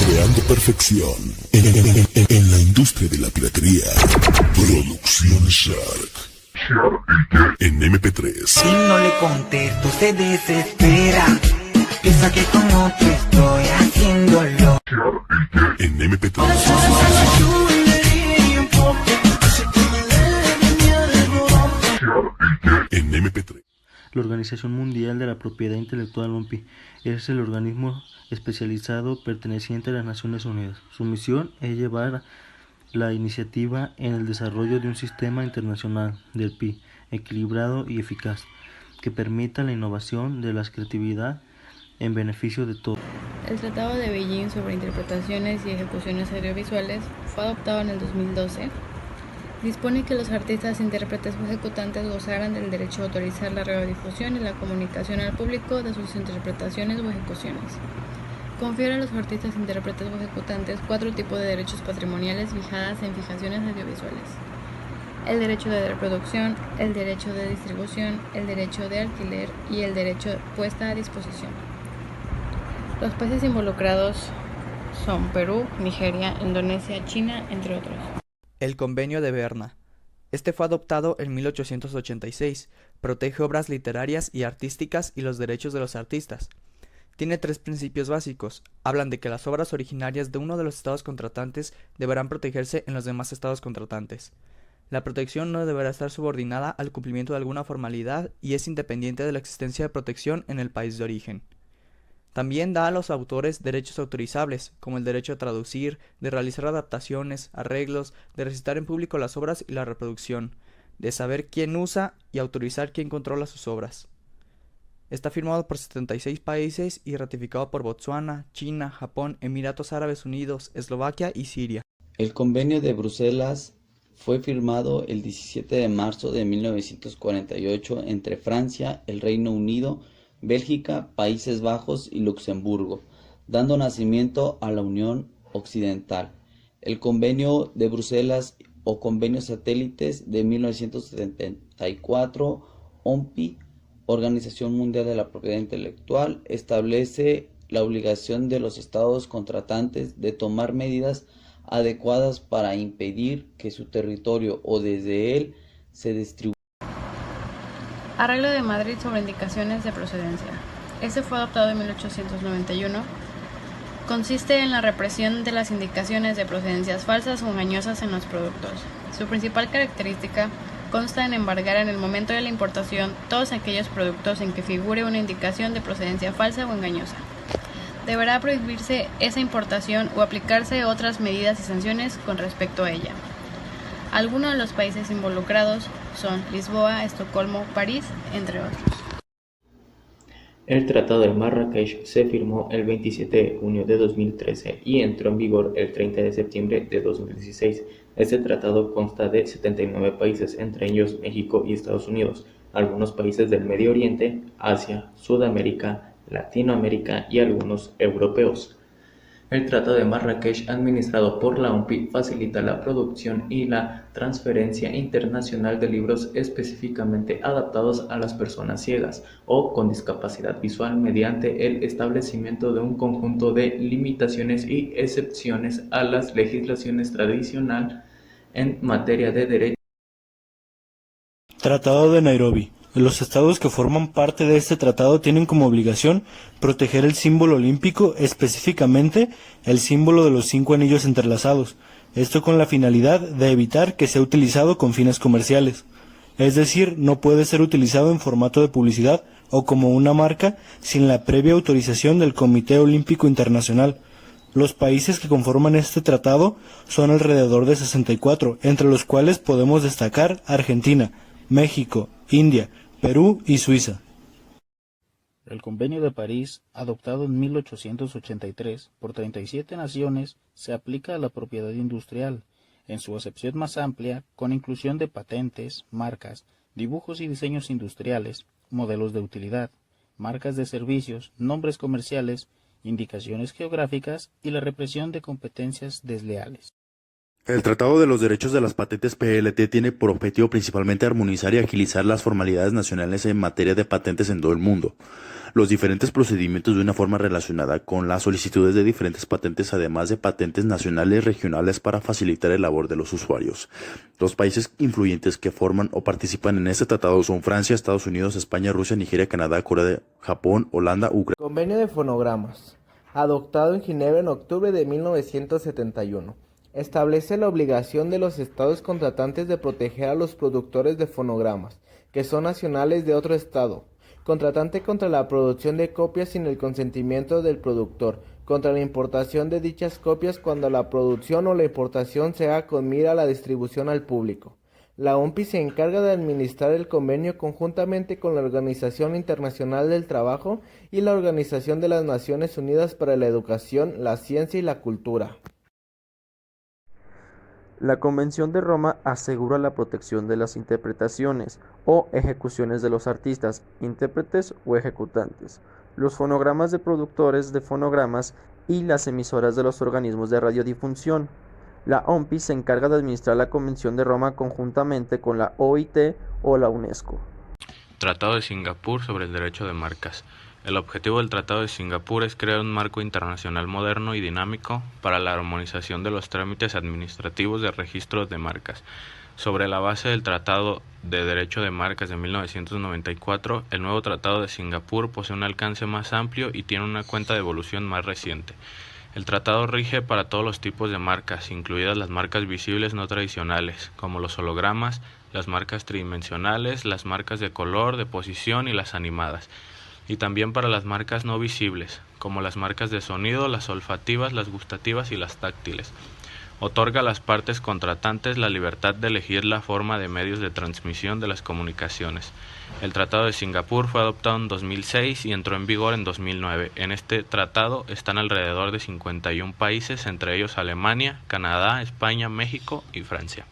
Creando perfección en la industria de la piratería. Producción Shark. En MP3. Si no le contesto se desespera. Piensa que con otro estoy haciéndolo. En MP3. En MP3. La Organización Mundial de la Propiedad Intelectual (OMPI) es el organismo especializado perteneciente a las Naciones Unidas. Su misión es llevar la iniciativa en el desarrollo de un sistema internacional del PI equilibrado y eficaz, que permita la innovación de la creatividad en beneficio de todos. El Tratado de Beijing sobre interpretaciones y ejecuciones audiovisuales fue adoptado en el 2012. Dispone que los artistas, intérpretes o ejecutantes gozarán del derecho a autorizar la radiodifusión y la comunicación al público de sus interpretaciones o ejecuciones. Confiere a los artistas, intérpretes o ejecutantes 4 tipos de derechos patrimoniales fijadas en fijaciones audiovisuales: el derecho de reproducción, el derecho de distribución, el derecho de alquiler y el derecho de puesta a disposición. Los países involucrados son Perú, Nigeria, Indonesia, China, entre otros. El Convenio de Berna. Este fue adoptado en 1886. Protege obras literarias y artísticas y los derechos de los artistas. Tiene 3 principios básicos. Hablan de que las obras originarias de uno de los estados contratantes deberán protegerse en los demás estados contratantes. La protección no deberá estar subordinada al cumplimiento de alguna formalidad y es independiente de la existencia de protección en el país de origen. También da a los autores derechos autorizables, como el derecho a traducir, de realizar adaptaciones, arreglos, de recitar en público las obras y la reproducción, de saber quién usa y autorizar quién controla sus obras. Está firmado por 76 países y ratificado por Botsuana, China, Japón, Emiratos Árabes Unidos, Eslovaquia y Siria. El Convenio de Bruselas fue firmado el 17 de marzo de 1948 entre Francia, el Reino Unido, Bélgica, Países Bajos y Luxemburgo, dando nacimiento a la Unión Occidental. El Convenio de Bruselas o Convenios Satélites de 1974, OMPI, Organización Mundial de la Propiedad Intelectual, establece la obligación de los estados contratantes de tomar medidas adecuadas para impedir que su territorio o desde él se distribuya. Arreglo de Madrid sobre indicaciones de procedencia. Este fue adoptado en 1891. Consiste en la represión de las indicaciones de procedencias falsas o engañosas en los productos. Su principal característica consta en embargar en el momento de la importación todos aquellos productos en que figure una indicación de procedencia falsa o engañosa. Deberá prohibirse esa importación o aplicarse otras medidas y sanciones con respecto a ella. Algunos de los países involucrados son Lisboa, Estocolmo, París, entre otros. El Tratado de Marrakech se firmó el 27 de junio de 2013 y entró en vigor el 30 de septiembre de 2016. Este tratado consta de 79 países, entre ellos México y Estados Unidos, algunos países del Medio Oriente, Asia, Sudamérica, Latinoamérica y algunos europeos. El Tratado de Marrakech, administrado por la OMPI, facilita la producción y la transferencia internacional de libros específicamente adaptados a las personas ciegas o con discapacidad visual mediante el establecimiento de un conjunto de limitaciones y excepciones a las legislaciones tradicional en materia de derecho. Tratado de Nairobi. Los estados que forman parte de este tratado tienen como obligación proteger el símbolo olímpico, específicamente el símbolo de los 5 anillos entrelazados, esto con la finalidad de evitar que sea utilizado con fines comerciales. Es decir, no puede ser utilizado en formato de publicidad o como una marca sin la previa autorización del Comité Olímpico Internacional. Los países que conforman este tratado son alrededor de 64, entre los cuales podemos destacar Argentina, México, India, Perú y Suiza. El Convenio de París, adoptado en 1883 por 37 naciones, se aplica a la propiedad industrial, en su acepción más amplia, con inclusión de patentes, marcas, dibujos y diseños industriales, modelos de utilidad, marcas de servicios, nombres comerciales, indicaciones geográficas y la represión de competencias desleales. El Tratado de los Derechos de las Patentes PLT tiene por objetivo principalmente armonizar y agilizar las formalidades nacionales en materia de patentes en todo el mundo, los diferentes procedimientos de una forma relacionada con las solicitudes de diferentes patentes, además de patentes nacionales y regionales para facilitar el labor de los usuarios. Los países influyentes que forman o participan en este tratado son Francia, Estados Unidos, España, Rusia, Nigeria, Canadá, Corea, Japón, Holanda, Ucrania. Convenio de fonogramas, adoptado en Ginebra en octubre de 1971. Establece la obligación de los estados contratantes de proteger a los productores de fonogramas, que son nacionales de otro estado, contratante contra la producción de copias sin el consentimiento del productor, contra la importación de dichas copias cuando la producción o la importación sea con mira a la distribución al público. La OMPI se encarga de administrar el convenio conjuntamente con la Organización Internacional del Trabajo y la Organización de las Naciones Unidas para la Educación, la Ciencia y la Cultura. La Convención de Roma asegura la protección de las interpretaciones o ejecuciones de los artistas, intérpretes o ejecutantes, los fonogramas de productores de fonogramas y las emisoras de los organismos de radiodifusión. La OMPI se encarga de administrar la Convención de Roma conjuntamente con la OIT o la UNESCO. Tratado de Singapur sobre el derecho de marcas. El objetivo del Tratado de Singapur es crear un marco internacional moderno y dinámico para la armonización de los trámites administrativos de registro de marcas. Sobre la base del Tratado de Derecho de Marcas de 1994, el nuevo Tratado de Singapur posee un alcance más amplio y tiene una cuenta de evolución más reciente. El tratado rige para todos los tipos de marcas, incluidas las marcas visibles no tradicionales, como los hologramas, las marcas tridimensionales, las marcas de color, de posición y las animadas, y también para las marcas no visibles, como las marcas de sonido, las olfativas, las gustativas y las táctiles. Otorga a las partes contratantes la libertad de elegir la forma de medios de transmisión de las comunicaciones. El Tratado de Singapur fue adoptado en 2006 y entró en vigor en 2009. En este tratado están alrededor de 51 países, entre ellos Alemania, Canadá, España, México y Francia.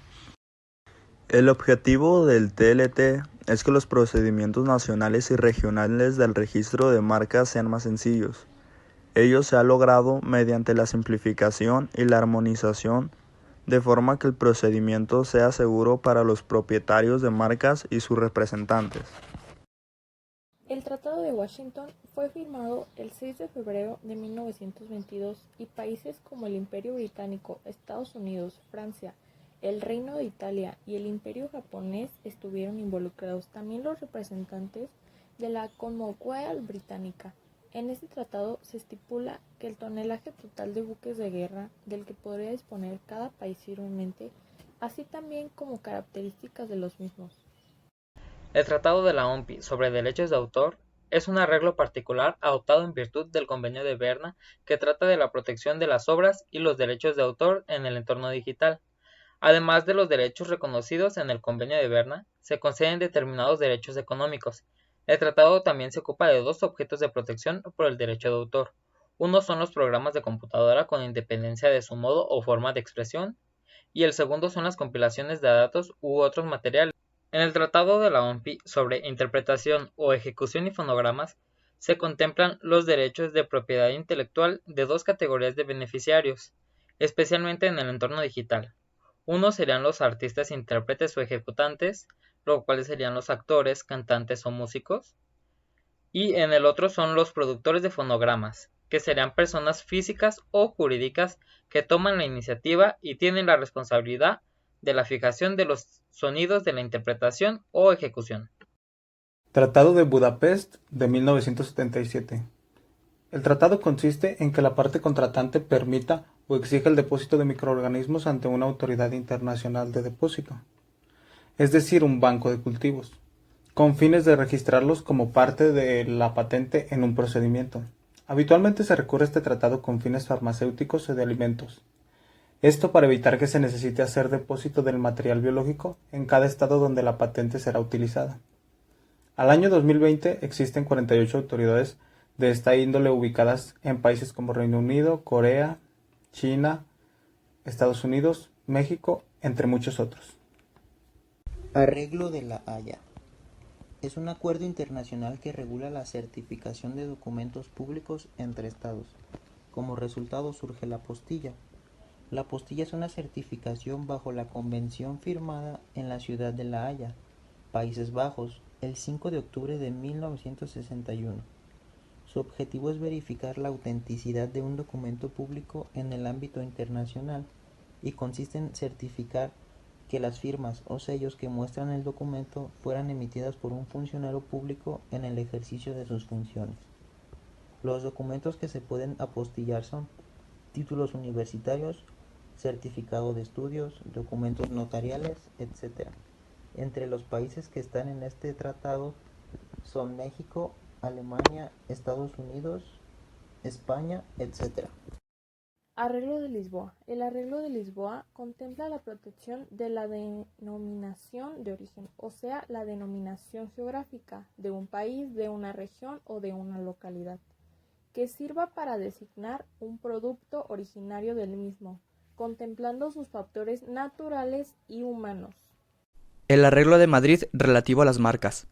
El objetivo del TLT es que los procedimientos nacionales y regionales del registro de marcas sean más sencillos. Ello se ha logrado mediante la simplificación y la armonización, de forma que el procedimiento sea seguro para los propietarios de marcas y sus representantes. El Tratado de Washington fue firmado el 6 de febrero de 1922 y países como el Imperio Británico, Estados Unidos, Francia, el Reino de Italia y el Imperio japonés estuvieron involucrados. También los representantes de la Commonwealth británica. En este tratado se estipula que el tonelaje total de buques de guerra del que podría disponer cada país firmemente, así también como características de los mismos. El Tratado de la OMPI sobre Derechos de Autor es un arreglo particular adoptado en virtud del Convenio de Berna que trata de la protección de las obras y los derechos de autor en el entorno digital. Además de los derechos reconocidos en el Convenio de Berna, se conceden determinados derechos económicos. El tratado también se ocupa de dos objetos de protección por el derecho de autor. Uno son los programas de computadora con independencia de su modo o forma de expresión, y el segundo son las compilaciones de datos u otros materiales. En el Tratado de la OMPI sobre interpretación o ejecución y fonogramas, se contemplan los derechos de propiedad intelectual de dos categorías de beneficiarios, especialmente en el entorno digital. Uno serían los artistas, intérpretes o ejecutantes, los cuales serían los actores, cantantes o músicos, y en el otro son los productores de fonogramas, que serían personas físicas o jurídicas que toman la iniciativa y tienen la responsabilidad de la fijación de los sonidos de la interpretación o ejecución. Tratado de Budapest de 1977. El tratado consiste en que la parte contratante permita o exija el depósito de microorganismos ante una autoridad internacional de depósito, es decir, un banco de cultivos, con fines de registrarlos como parte de la patente en un procedimiento. Habitualmente se recurre a este tratado con fines farmacéuticos o de alimentos. Esto para evitar que se necesite hacer depósito del material biológico en cada estado donde la patente será utilizada. Al año 2020 existen 48 autoridades de esta índole ubicadas en países como Reino Unido, Corea, China, Estados Unidos, México, entre muchos otros. Arreglo de la Haya. Es un acuerdo internacional que regula la certificación de documentos públicos entre estados. Como resultado surge la apostilla. La apostilla es una certificación bajo la convención firmada en la ciudad de La Haya, Países Bajos, el 5 de octubre de 1961. Su objetivo es verificar la autenticidad de un documento público en el ámbito internacional y consiste en certificar que las firmas o sellos que muestran el documento fueran emitidas por un funcionario público en el ejercicio de sus funciones. Los documentos que se pueden apostillar son títulos universitarios, certificado de estudios, documentos notariales, etc. Entre los países que están en este tratado son México, Alemania, Estados Unidos, España, etc. Arreglo de Lisboa. El Arreglo de Lisboa contempla la protección de la denominación de origen, o sea, la denominación geográfica de un país, de una región o de una localidad, que sirva para designar un producto originario del mismo, contemplando sus factores naturales y humanos. El Arreglo de Madrid relativo a las marcas.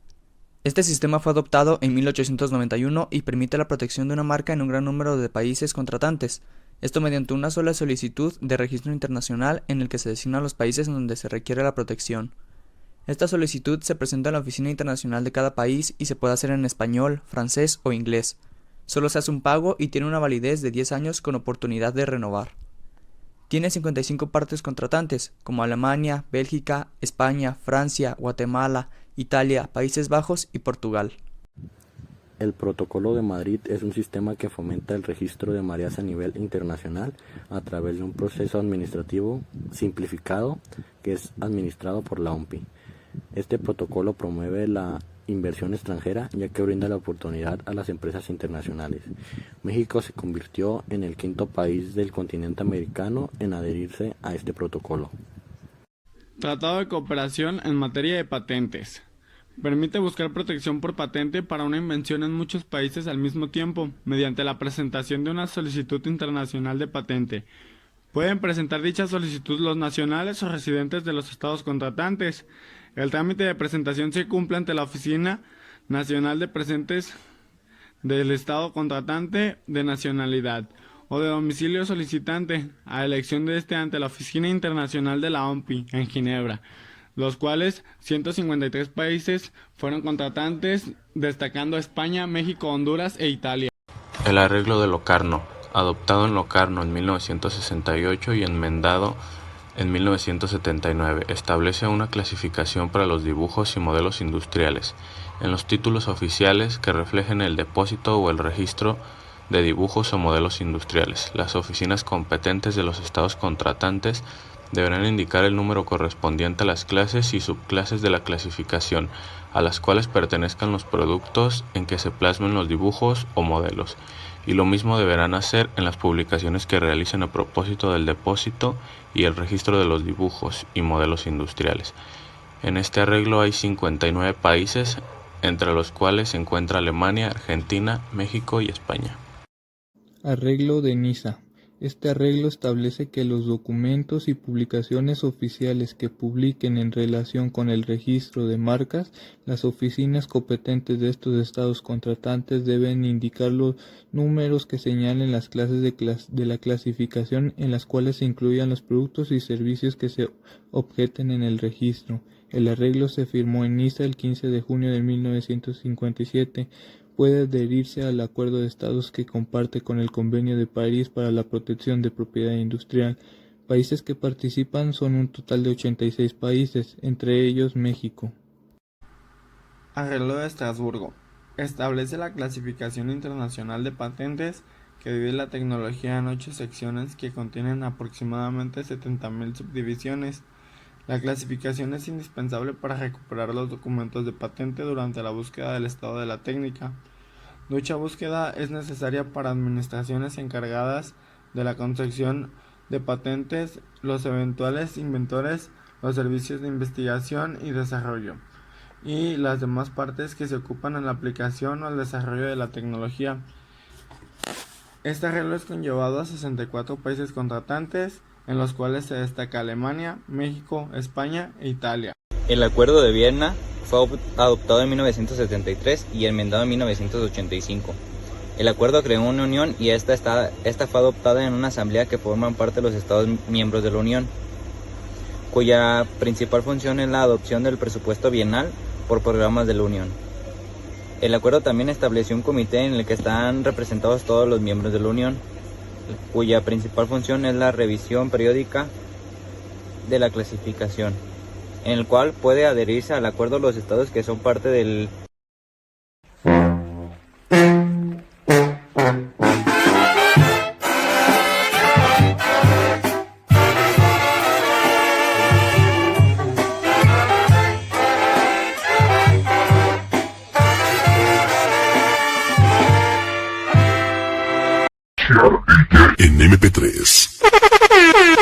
Este sistema fue adoptado en 1891 y permite la protección de una marca en un gran número de países contratantes. Esto mediante una sola solicitud de registro internacional en el que se designan los países en donde se requiere la protección. Esta solicitud se presenta en la oficina internacional de cada país y se puede hacer en español, francés o inglés. Solo se hace un pago y tiene una validez de 10 años con oportunidad de renovar. Tiene 55 partes contratantes, como Alemania, Bélgica, España, Francia, Guatemala, Italia, Países Bajos y Portugal. El Protocolo de Madrid es un sistema que fomenta el registro de marcas a nivel internacional a través de un proceso administrativo simplificado que es administrado por la OMPI. Este protocolo promueve la inversión extranjera ya que brinda la oportunidad a las empresas internacionales. México se convirtió en el 5º país del continente americano en adherirse a este protocolo. Tratado de cooperación en materia de patentes. Permite buscar protección por patente para una invención en muchos países al mismo tiempo, mediante la presentación de una solicitud internacional de patente. Pueden presentar dicha solicitud los nacionales o residentes de los estados contratantes. El trámite de presentación se cumple ante la Oficina Nacional de Presentes del Estado contratante de nacionalidad o de domicilio solicitante, a elección de este ante la Oficina Internacional de la OMPI en Ginebra, los cuales 153 países fueron contratantes, destacando España, México, Honduras e Italia. El Arreglo de Locarno, adoptado en Locarno en 1968 y enmendado en 1979, establece una clasificación para los dibujos y modelos industriales en los títulos oficiales que reflejen el depósito o el registro de dibujos o modelos industriales. Las oficinas competentes de los estados contratantes deberán indicar el número correspondiente a las clases y subclases de la clasificación, a las cuales pertenezcan los productos en que se plasmen los dibujos o modelos, y lo mismo deberán hacer en las publicaciones que realicen a propósito del depósito y el registro de los dibujos y modelos industriales. En este arreglo hay 59 países, entre los cuales se encuentra Alemania, Argentina, México y España. Arreglo de Niza. Este arreglo establece que los documentos y publicaciones oficiales que publiquen en relación con el registro de marcas, las oficinas competentes de estos estados contratantes deben indicar los números que señalen las clases de la clasificación en las cuales se incluyan los productos y servicios que se objeten en el registro. El arreglo se firmó en Niza el 15 de junio de 1957. Puede adherirse al Acuerdo de Estados que comparte con el Convenio de París para la protección de propiedad industrial. Países que participan son un total de 86 países, entre ellos México. Arreglo de Estrasburgo. Establece la clasificación internacional de patentes que divide la tecnología en 8 secciones que contienen aproximadamente 70.000 subdivisiones. La clasificación es indispensable para recuperar los documentos de patente durante la búsqueda del estado de la técnica. Dicha búsqueda es necesaria para administraciones encargadas de la concesión de patentes, los eventuales inventores, los servicios de investigación y desarrollo, y las demás partes que se ocupan en la aplicación o el desarrollo de la tecnología. Este arreglo es conllevado a 64 países contratantes, en los cuales se destaca Alemania, México, España e Italia. El Acuerdo de Viena fue adoptado en 1973 y enmendado en 1985. El acuerdo creó una unión y esta fue adoptada en una asamblea que forman parte de los Estados miembros de la Unión, cuya principal función es la adopción del presupuesto bienal por programas de la Unión. El acuerdo también estableció un comité en el que están representados todos los miembros de la Unión, cuya principal función es la revisión periódica de la clasificación, en el cual puede adherirse al acuerdo los estados que son parte del En MP3.